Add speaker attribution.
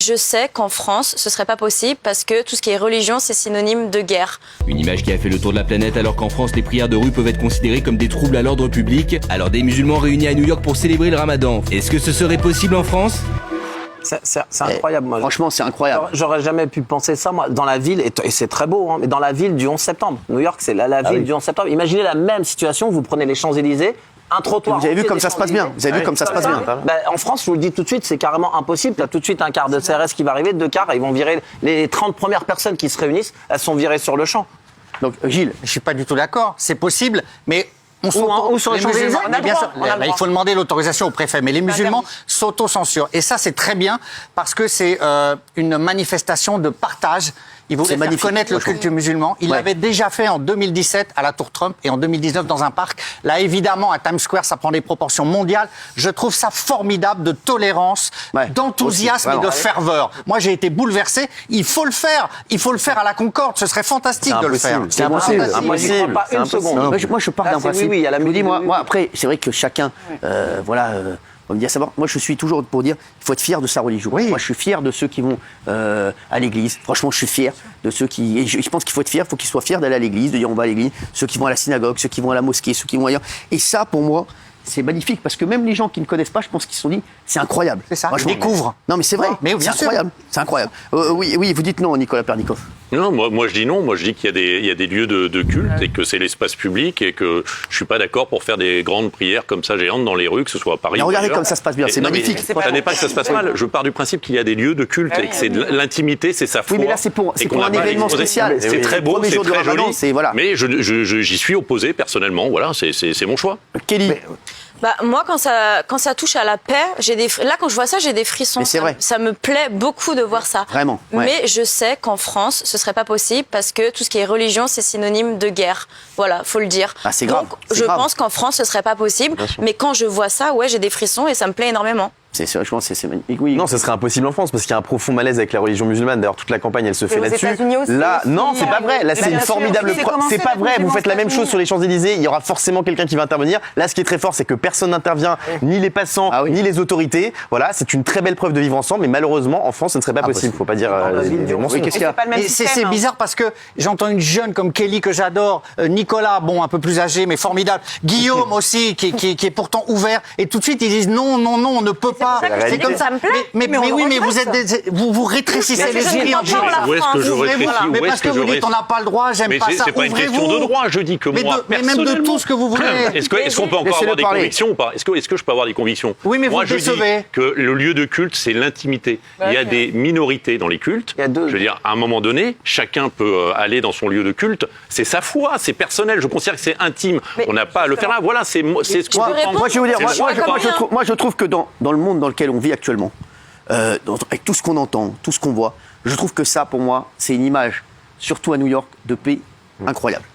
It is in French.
Speaker 1: Je sais qu'en France, ce serait pas possible parce que tout ce qui est religion, c'est synonyme de guerre.
Speaker 2: Une image qui a fait le tour de la planète alors qu'en France, les prières de rue peuvent être considérées comme des troubles à l'ordre public. Alors des musulmans réunis à New York pour célébrer le ramadan. Est-ce que ce serait possible en France ?
Speaker 3: C'est incroyable. Moi.
Speaker 4: Franchement, c'est incroyable.
Speaker 3: J'aurais jamais pu penser ça, moi, dans la ville, et c'est très beau, hein, mais dans la ville du 11 septembre. New York, c'est la ville du 11 septembre. Imaginez la même situation, vous prenez les Champs-Élysées, un trottoir.
Speaker 4: Vous avez vu comme ça se passe bien. Vous avez vu comme ça se passe bien.
Speaker 3: En France, je vous le dis tout de suite, c'est carrément impossible. Il y a tout de suite un quart de CRS qui va arriver, 2 quarts, ils vont virer les 30 premières personnes qui se réunissent, elles sont virées sur le champ.
Speaker 4: Donc, Gilles.
Speaker 5: Je suis pas du tout d'accord. C'est possible, mais
Speaker 3: ou sur les Champs-Élysées,
Speaker 5: il faut demander l'autorisation au préfet. Mais les musulmans s'autocensurent. Et ça, c'est très bien parce que c'est une manifestation de partage. Il voulait faire connaître le culte musulman. Il l'avait déjà fait en 2017 à la Tour Trump et en 2019 dans un parc. Là, évidemment, à Times Square, ça prend des proportions mondiales. Je trouve ça formidable de tolérance, d'enthousiasme et de ferveur. Moi, j'ai été bouleversé. Il faut le faire. Il faut le faire à la Concorde. Ce serait fantastique de le faire.
Speaker 4: C'est impossible.
Speaker 3: Impossible. Pas une seconde.
Speaker 4: Moi, je pars d'un principe.
Speaker 3: Oui,
Speaker 4: je vous dis, moi, après, c'est vrai que chacun, on me dit à savoir, moi je suis toujours pour dire il faut être fier de sa religion. Moi je suis fier de ceux qui vont à l'église. Franchement, je suis fier de ceux qui. Et je pense qu'il faut être fier, il faut qu'ils soient fiers d'aller à l'église, de dire on va à l'église, ceux qui vont à la synagogue, ceux qui vont à la mosquée, ceux qui vont ailleurs. Et ça, pour moi, c'est magnifique parce que même les gens qui ne connaissent pas, je pense qu'ils se sont dit c'est incroyable.
Speaker 5: C'est ça, ils découvrent.
Speaker 4: Non, mais c'est vrai, c'est incroyable. C'est incroyable. Oui, vous dites non, Nicolas Pernikov.
Speaker 6: Non, moi je dis non. Moi je dis qu'il y a des lieux de culte et que c'est l'espace public et que je suis pas d'accord pour faire des grandes prières comme ça géantes dans les rues, que ce soit à Paris.
Speaker 4: Mais regardez comme ça se passe bien, c'est magnifique.
Speaker 6: Ça n'est pas que ça se passe mal. Je pars du principe qu'il y a des lieux de culte et que c'est de l'intimité, c'est sa foi.
Speaker 4: Oui, mais là c'est pour un événement spécial.
Speaker 6: C'est très beau, c'est très joli. Mais j'y suis opposé personnellement. Voilà, c'est mon choix.
Speaker 4: Kelly.
Speaker 1: Moi, quand ça touche à la paix, là, quand je vois ça, j'ai des frissons.
Speaker 4: Mais c'est vrai.
Speaker 1: Ça me plaît beaucoup de voir ça.
Speaker 4: Vraiment.
Speaker 1: Mais je sais qu'en France, ce serait pas possible parce que tout ce qui est religion, c'est synonyme de guerre. Voilà, faut le dire.
Speaker 4: C'est grave.
Speaker 1: Donc, je pense qu'en France, ce serait pas possible. Mais quand je vois ça, j'ai des frissons et ça me plaît énormément.
Speaker 4: Je pense que c'est magnifique. Oui.
Speaker 7: Non, ce serait impossible en France parce qu'il y a un profond malaise avec la religion musulmane. D'ailleurs, toute la campagne, elle se fait là-dessus. Là, non, c'est pas vrai. Là, c'est une formidable preuve. C'est pas vrai. Vous faites la même chose sur les Champs-Élysées. Il y aura forcément quelqu'un qui va intervenir. Là, ce qui est très fort, c'est que personne n'intervient, ni les passants, ni les autorités. Voilà, c'est une très belle preuve de vivre ensemble. Mais malheureusement, en France, ce ne serait pas possible. Faut pas dire des mensonges.
Speaker 5: Qu'est-ce qu'il y a ? C'est bizarre parce que j'entends une jeune comme Kelly que j'adore, Nicolas, bon, un peu plus âgé, mais formidable, Guillaume aussi, qui est pourtant ouvert. Et tout de suite, ils disent non, on ne peut pas.
Speaker 1: C'est comme ça me plaît.
Speaker 5: Mais vous rétrécissez l'esprit en France.
Speaker 6: Où est-ce que je rétrécis ?
Speaker 5: Mais parce que vous dites on n'a pas le droit, j'aime pas ça.
Speaker 6: C'est pas une question de droit, je dis que moi,
Speaker 5: mais même de tout ce que vous voulez.
Speaker 6: Est-ce qu'on peut encore avoir des convictions ou pas ? Est-ce que je peux avoir des convictions ?
Speaker 5: Oui, mais vous décevez.
Speaker 6: Moi, je dis que le lieu de culte, c'est l'intimité. Il y a des minorités dans les cultes. Je veux dire, à un moment donné, chacun peut aller dans son lieu de culte. C'est sa foi, c'est personnel. Je considère que c'est intime. On n'a pas à le faire là. Voilà, c'est ce que je pense.
Speaker 4: Moi, je vais vous dire, moi, je trouve que dans le monde dans lequel on vit actuellement, avec tout ce qu'on entend, tout ce qu'on voit, je trouve que ça, pour moi, c'est une image, surtout à New York, de paix incroyable.